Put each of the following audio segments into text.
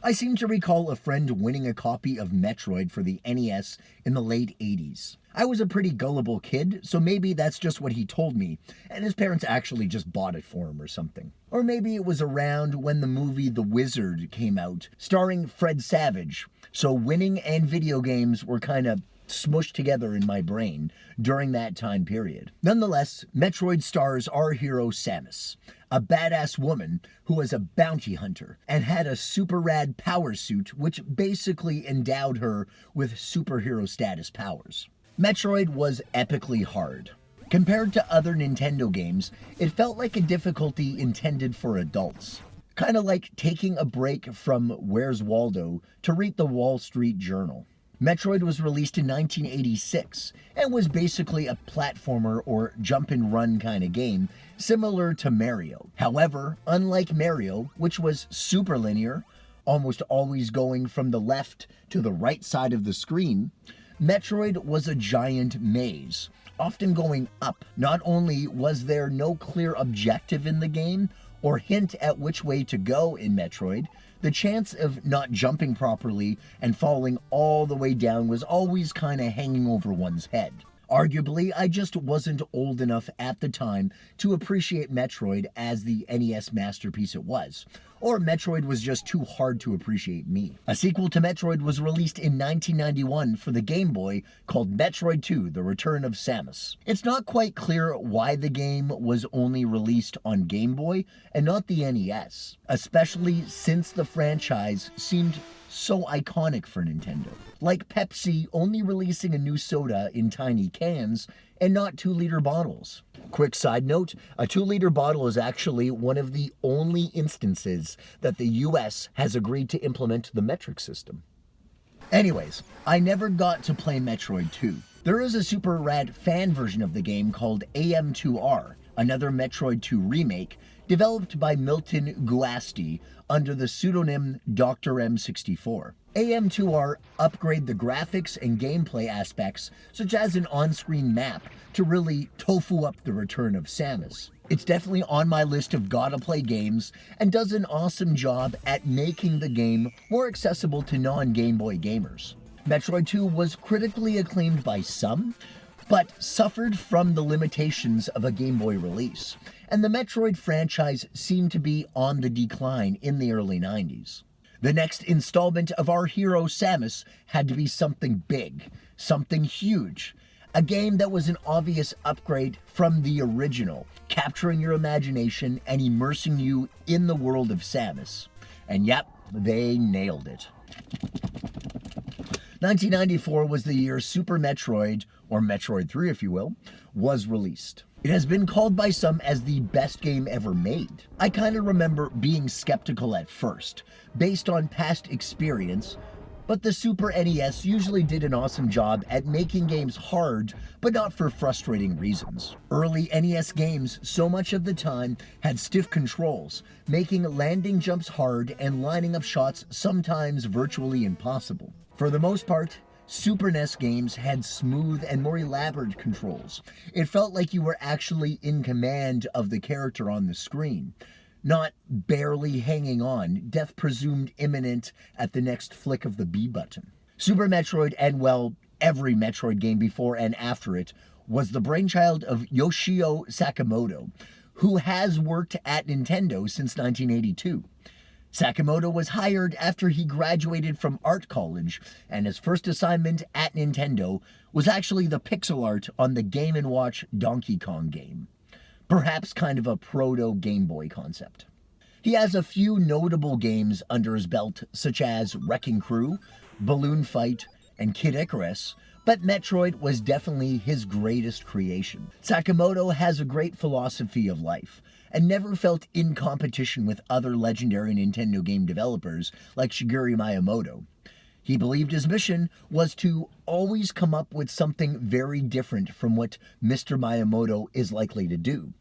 I seem to recall a friend winning a copy of Metroid for the NES in the late 80s. I was a pretty gullible kid, so maybe that's just what he told me, and his parents actually just bought it for him or something. Or maybe it was around when the movie The Wizard came out, starring Fred Savage, so winning and video games were kind of smushed together in my brain during that time period. Nonetheless, Metroid stars our hero Samus, a badass woman who was a bounty hunter and had a super rad power suit which basically endowed her with superhero status powers. Metroid was epically hard. Compared to other Nintendo games, it felt like a difficulty intended for adults. Kind of like taking a break from Where's Waldo to read the Wall Street Journal. Metroid was released in 1986 and was basically a platformer or jump and run kind of game, similar to Mario. However, unlike Mario, which was super linear, almost always going from the left to the right side of the screen, Metroid was a giant maze, often going up. Not only was there no clear objective in the game or hint at which way to go in Metroid, the chance of not jumping properly and falling all the way down was always kind of hanging over one's head. Arguably, I just wasn't old enough at the time to appreciate Metroid as the NES masterpiece it was, or Metroid was just too hard to appreciate me. A sequel to Metroid was released in 1991 for the Game Boy called Metroid 2: The Return of Samus. It's not quite clear why the game was only released on Game Boy and not the NES, especially since the franchise seemed so iconic for Nintendo. Like Pepsi only releasing a new soda in tiny cans and not 2-liter bottles. Quick side note, a 2-liter bottle is actually one of the only instances that the US has agreed to implement the metric system. Anyways, I never got to play Metroid 2. There is a super rad fan version of the game called AM2R, another Metroid 2 remake, developed by Milton Zoasty under the pseudonym Dr. M64. AM2R upgrade the graphics and gameplay aspects, such as an on-screen map, to really tofu up the return of Samus. It's definitely on my list of gotta-play games, and does an awesome job at making the game more accessible to non-Game Boy gamers. Metroid 2 was critically acclaimed by some, but suffered from the limitations of a Game Boy release, and the Metroid franchise seemed to be on the decline in the early 90s. The next installment of our hero Samus had to be something big, something huge, a game that was an obvious upgrade from the original, capturing your imagination and immersing you in the world of Samus. And yep, they nailed it. 1994 was the year Super Metroid, or Metroid 3 if you will, was released. It has been called by some as the best game ever made. I kind of remember being skeptical at first, based on past experience, but the Super NES usually did an awesome job at making games hard, but not for frustrating reasons. Early NES games, so much of the time, had stiff controls, making landing jumps hard and lining up shots sometimes virtually impossible. For the most part, Super NES games had smooth and more elaborate controls. It felt like you were actually in command of the character on the screen, not barely hanging on, death presumed imminent at the next flick of the B button. Super Metroid, and well, every Metroid game before and after it, was the brainchild of Yoshio Sakamoto, who has worked at Nintendo since 1982. Sakamoto was hired after he graduated from art college, and his first assignment at Nintendo was actually the pixel art on the Game & Watch Donkey Kong game. Perhaps kind of a proto-Game Boy concept. He has a few notable games under his belt, such as Wrecking Crew, Balloon Fight, and Kid Icarus, but Metroid was definitely his greatest creation. Sakamoto has a great philosophy of life, and never felt in competition with other legendary Nintendo game developers like Shigeru Miyamoto. He believed his mission was to always come up with something very different from what Mr. Miyamoto is likely to do,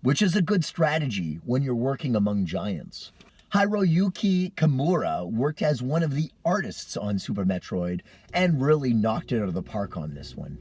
which is a good strategy when you're working among giants. Hiroyuki Kimura worked as one of the artists on Super Metroid and really knocked it out of the park on this one.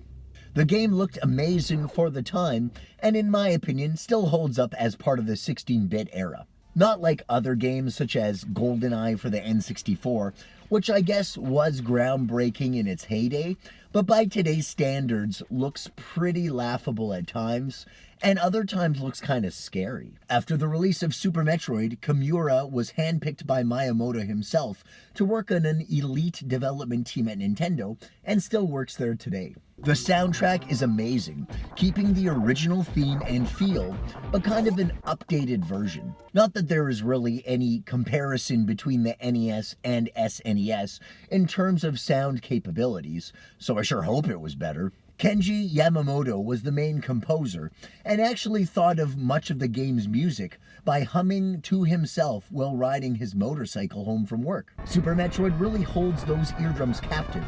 The game looked amazing for the time, and in my opinion, still holds up as part of the 16-bit era. Not like other games such as GoldenEye for the N64, which I guess was groundbreaking in its heyday, but by today's standards looks pretty laughable at times, and other times looks kind of scary. After the release of Super Metroid, Kimura was handpicked by Miyamoto himself to work on an elite development team at Nintendo, and still works there today. The soundtrack is amazing, keeping the original theme and feel, but kind of an updated version. Not that there is really any comparison between the NES and SNES in terms of sound capabilities, so I sure hope it was better. Kenji Yamamoto was the main composer, and actually thought of much of the game's music by humming to himself while riding his motorcycle home from work. Super Metroid really holds those eardrums captive,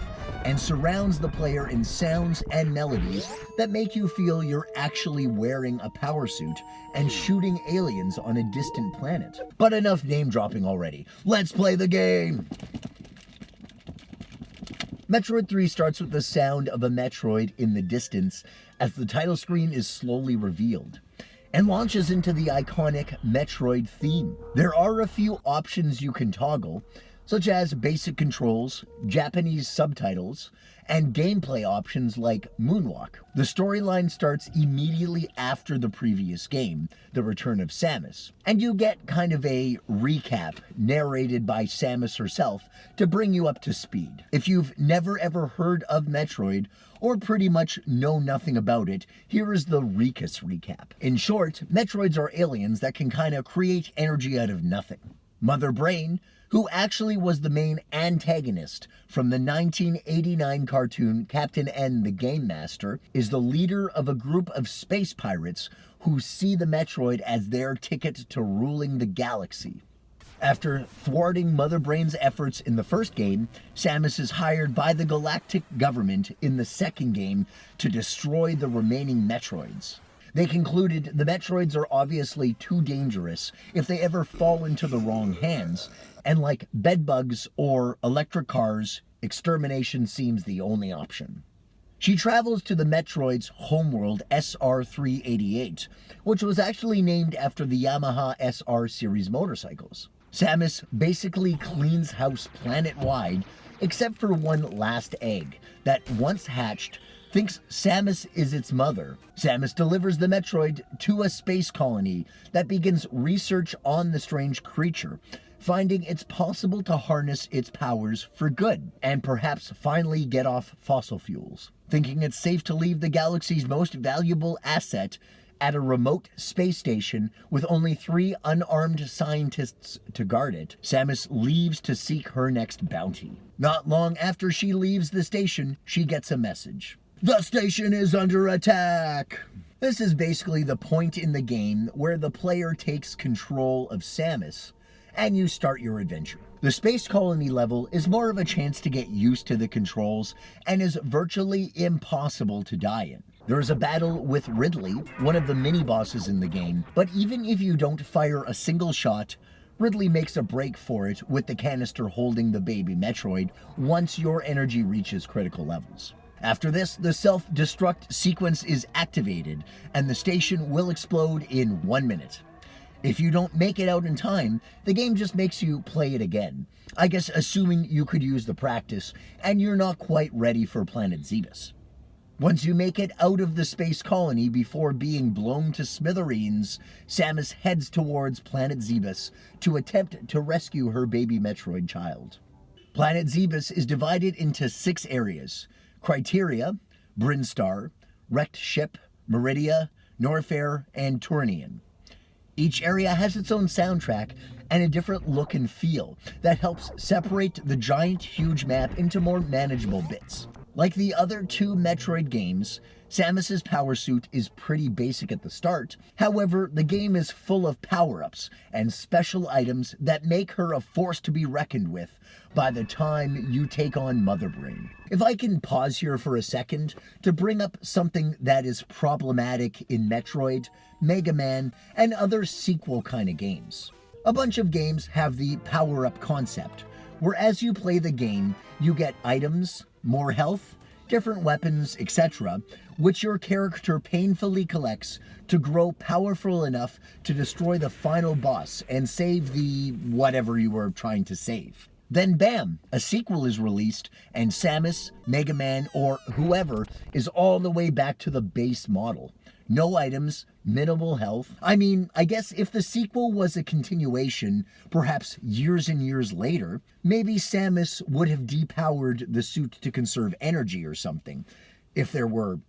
and surrounds the player in sounds and melodies that make you feel you're actually wearing a power suit and shooting aliens on a distant planet. But enough name dropping already. Let's play the game! Metroid 3 starts with the sound of a Metroid in the distance as the title screen is slowly revealed, and launches into the iconic Metroid theme. There are a few options you can toggle, such as basic controls, Japanese subtitles, and gameplay options like Moonwalk. The storyline starts immediately after the previous game, The Return of Samus, and you get kind of a recap narrated by Samus herself to bring you up to speed. If you've never ever heard of Metroid, or pretty much know nothing about it, here is the Rikus recap. In short, Metroids are aliens that can kind of create energy out of nothing. Mother Brain, who actually was the main antagonist from the 1989 cartoon Captain N the Game Master, is the leader of a group of space pirates who see the Metroid as their ticket to ruling the galaxy. After thwarting Mother Brain's efforts in the first game, Samus is hired by the galactic government in the second game to destroy the remaining Metroids. They concluded the Metroids are obviously too dangerous if they ever fall into the wrong hands, and like bedbugs or electric cars, extermination seems the only option. She travels to the Metroid's homeworld SR-388, which was actually named after the Yamaha SR series motorcycles. Samus basically cleans house planet-wide, except for one last egg that, once hatched, thinks Samus is its mother. Samus delivers the Metroid to a space colony that begins research on the strange creature, finding it's possible to harness its powers for good, and perhaps finally get off fossil fuels. Thinking it's safe to leave the galaxy's most valuable asset at a remote space station with only 3 unarmed scientists to guard it, Samus leaves to seek her next bounty. Not long after she leaves the station, she gets a message. The station is under attack! This is basically the point in the game where the player takes control of Samus, and you start your adventure. The space colony level is more of a chance to get used to the controls, and is virtually impossible to die in. There is a battle with Ridley, one of the mini-bosses in the game, but even if you don't fire a single shot, Ridley makes a break for it with the canister holding the baby Metroid once your energy reaches critical levels. After this, the self-destruct sequence is activated, and the station will explode in 1 minute. If you don't make it out in time, the game just makes you play it again. I guess assuming you could use the practice, and you're not quite ready for Planet Zebus. Once you make it out of the space colony before being blown to smithereens, Samus heads towards Planet Zebus to attempt to rescue her baby Metroid child. Planet Zebus is divided into 6 areas: Criteria, Brinstar, Wrecked Ship, Meridia, Norfair, and Turnian. Each area has its own soundtrack and a different look and feel that helps separate the giant, huge map into more manageable bits. Like the other 2 Metroid games, Samus's power suit is pretty basic at the start. However, the game is full of power-ups and special items that make her a force to be reckoned with by the time you take on Mother Brain. If I can pause here for a second to bring up something that is problematic in Metroid, Mega Man, and other sequel kind of games. A bunch of games have the power-up concept, where as you play the game, you get items, more health, different weapons, etc., which your character painfully collects to grow powerful enough to destroy the final boss and save the whatever you were trying to save. Then bam, a sequel is released and Samus, Mega Man, or whoever is all the way back to the base model. No items, minimal health. I mean, I guess if the sequel was a continuation, perhaps years and years later, maybe Samus would have depowered the suit to conserve energy or something, if there were,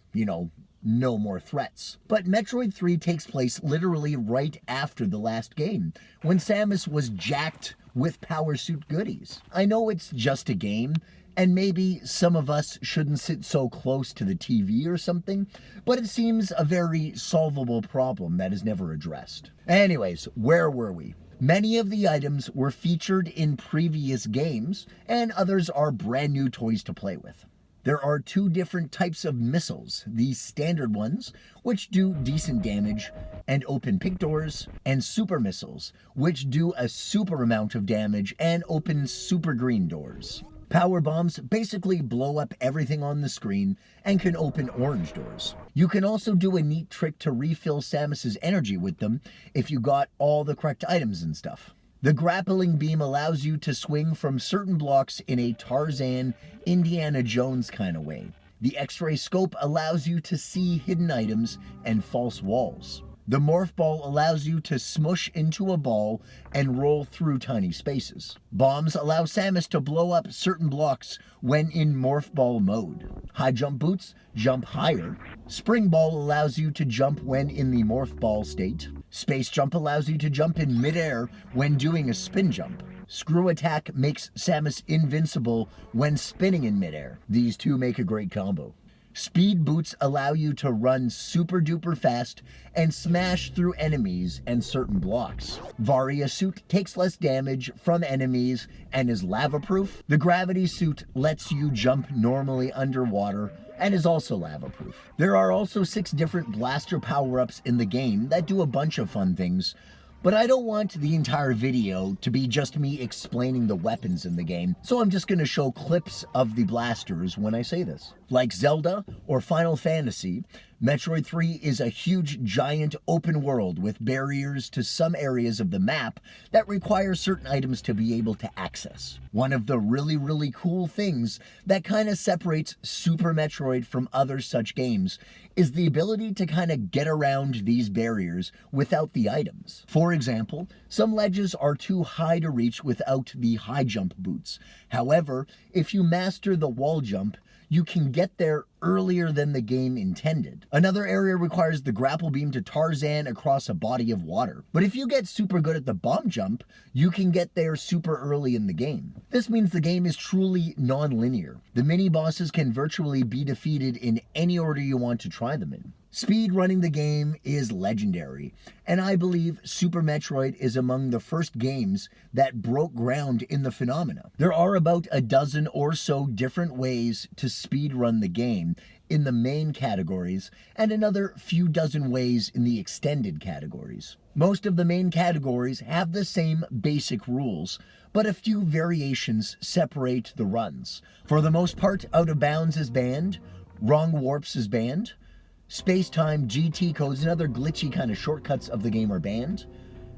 no more threats. But Metroid 3 takes place literally right after the last game, when Samus was jacked with power suit goodies. I know it's just a game, and maybe some of us shouldn't sit so close to the TV or something, but it seems a very solvable problem that is never addressed. Anyways, where were we? Many of the items were featured in previous games, and others are brand new toys to play with. There are two different types of missiles, the standard ones, which do decent damage and open pink doors, and super missiles, which do a super amount of damage and open super green doors. Power bombs basically blow up everything on the screen and can open orange doors. You can also do a neat trick to refill Samus's energy with them if you got all the correct items and stuff. The grappling beam allows you to swing from certain blocks in a Tarzan, Indiana Jones kind of way. The X-ray scope allows you to see hidden items and false walls. The morph ball allows you to smush into a ball and roll through tiny spaces. Bombs allow Samus to blow up certain blocks when in morph ball mode. High jump boots jump higher. Spring ball allows you to jump when in the morph ball state. Space jump allows you to jump in midair when doing a spin jump. Screw attack makes Samus invincible when spinning in midair. These two make a great combo. Speed boots allow you to run super duper fast and smash through enemies and certain blocks. Varia suit takes less damage from enemies and is lava proof. The gravity suit lets you jump normally underwater and is also lava proof. There are also 6 different blaster power-ups in the game that do a bunch of fun things, but I don't want the entire video to be just me explaining the weapons in the game, so I'm just going to show clips of the blasters when I say this. Like Zelda or Final Fantasy, Metroid 3 is a huge, giant open world with barriers to some areas of the map that require certain items to be able to access. One of the really cool things that kind of separates Super Metroid from other such games is the ability to kind of get around these barriers without the items. For example, some ledges are too high to reach without the high jump boots. However, if you master the wall jump, you can get there earlier than the game intended. Another area requires the grapple beam to Tarzan across a body of water. But if you get super good at the bomb jump, you can get there super early in the game. This means the game is truly non-linear. The mini-bosses can virtually be defeated in any order you want to try them in. Speed running the game is legendary, and I believe Super Metroid is among the first games that broke ground in the phenomena. There are about a dozen or so different ways to speed run the game in the main categories, and another few dozen ways in the extended categories. Most of the main categories have the same basic rules, but a few variations separate the runs. For the most part, Out of Bounds is banned, Wrong Warps is banned, Space-time, GT codes, and other glitchy kind of shortcuts of the game are banned.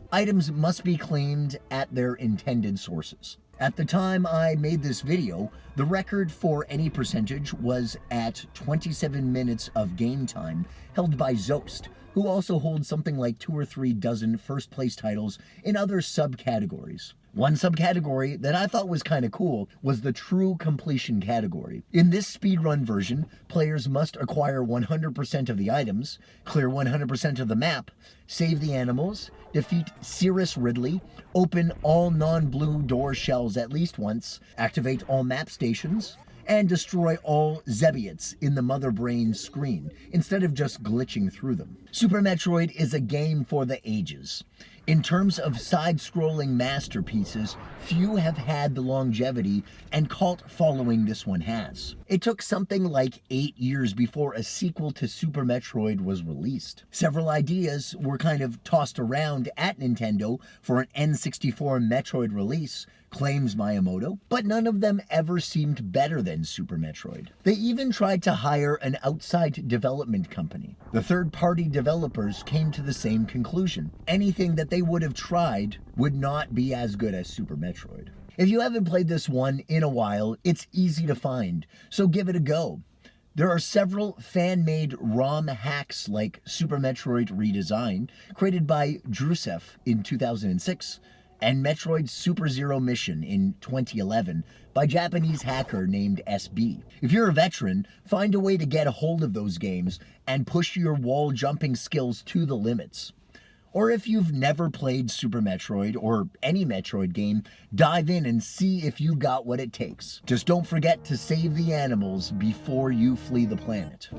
Items must be claimed at their intended sources. At the time I made this video, the record for any percentage was at 27 minutes of game time, held by Zoasty, who also holds something like 2 or 3 dozen first place titles in other subcategories. One subcategory that I thought was kind of cool was the true completion category. In this speedrun version, players must acquire 100% of the items, clear 100% of the map, save the animals, defeat Cirrus Ridley, open all non-blue door shells at least once, activate all map stations, and destroy all Zebus in the Mother Brain screen, instead of just glitching through them. Super Metroid is a game for the ages. In terms of side-scrolling masterpieces, few have had the longevity and cult following this one has. It took something like 8 years before a sequel to Super Metroid was released. Several ideas were kind of tossed around at Nintendo for an N64 Metroid release, claims Miyamoto, but none of them ever seemed better than Super Metroid. They even tried to hire an outside development company. The third-party developers came to the same conclusion. Anything that they would have tried would not be as good as Super Metroid. If you haven't played this one in a while, it's easy to find, so give it a go. There are several fan-made ROM hacks like Super Metroid Redesign, created by Drusef in 2006, and Metroid Super Zero Mission in 2011 by Japanese hacker named SB. If you're a veteran, find a way to get a hold of those games and push your wall jumping skills to the limits. Or if you've never played Super Metroid or any Metroid game, dive in and see if you got what it takes. Just don't forget to save the animals before you flee the planet.